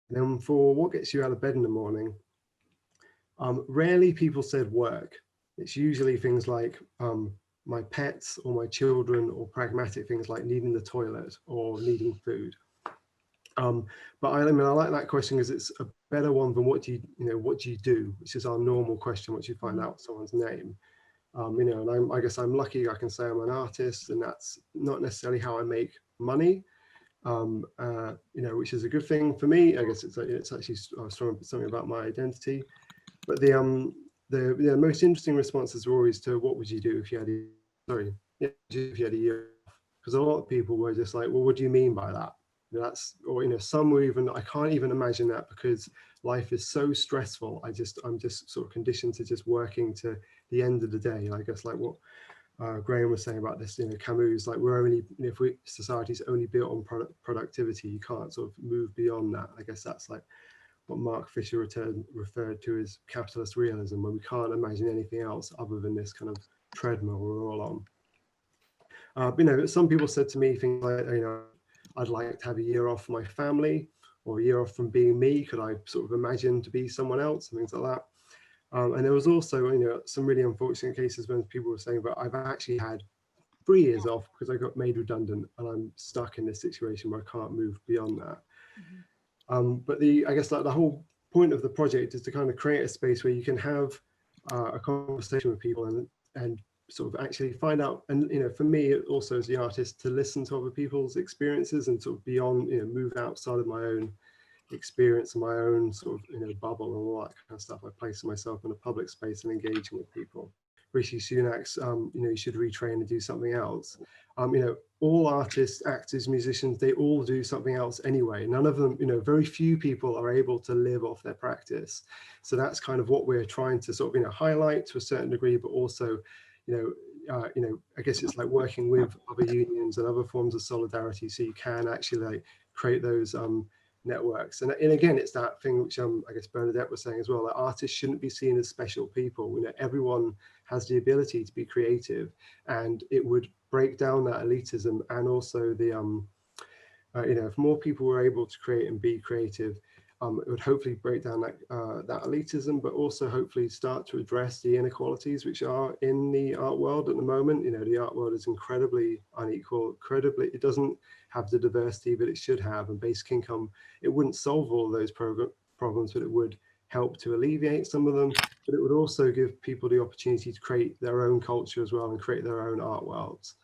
And then for what gets you out of bed in the morning, rarely people said work. It's usually things like my pets or my children, or pragmatic things like needing the toilet or needing food. But I mean, I like that question because it's a better one than what do you do, which is our normal question once you find out someone's name. And I guess I'm lucky I can say I'm an artist, and that's not necessarily how I make money, which is a good thing for me. I guess it's actually something about my identity. But the most interesting responses were always to what would you do if you had if you had a year off? Because a lot of people were just like, well, what do you mean by that? That's, or some were even, I can't even imagine that because life is so stressful. I'm just sort of conditioned to just working to the end of the day. I guess like what Graham was saying about this, Camus, like we're only, if society's only built on productivity, you can't sort of move beyond that. I guess that's like what Mark Fisher referred to as capitalist realism, where we can't imagine anything else other than this kind of treadmill we're all on. Some people said to me things like, I'd like to have a year off from my family, or a year off from being me. Could I sort of imagine to be someone else, and things like that. And there was also, some really unfortunate cases when people were saying, but I've actually had 3 years off because I got made redundant and I'm stuck in this situation where I can't move beyond that. But I guess like the whole point of the project is to kind of create a space where you can have a conversation with people and sort of actually find out. And for me also as the artist, to listen to other people's experiences and sort of beyond, move outside of my own experience and my own sort of bubble and all that kind of stuff. I place myself in a public space and engaging with people. Rishi Sunak's, you should retrain and do something else. All artists, actors, musicians, they all do something else anyway. None of them, very few people are able to live off their practice. So that's kind of what we're trying to sort of, highlight to a certain degree, but also, I guess it's like working with other unions and other forms of solidarity, so you can actually like create those networks. And again, it's that thing which I guess Bernadette was saying as well, that artists shouldn't be seen as special people. Everyone has the ability to be creative, and it would break down that elitism. And also the if more people were able to create and be creative, it would hopefully break down that elitism, but also hopefully start to address the inequalities which are in the art world at the moment. The art world is incredibly unequal, it doesn't have the diversity that it should have, and basic income, it wouldn't solve all of those problems, but it would help to alleviate some of them. But it would also give people the opportunity to create their own culture as well and create their own art worlds.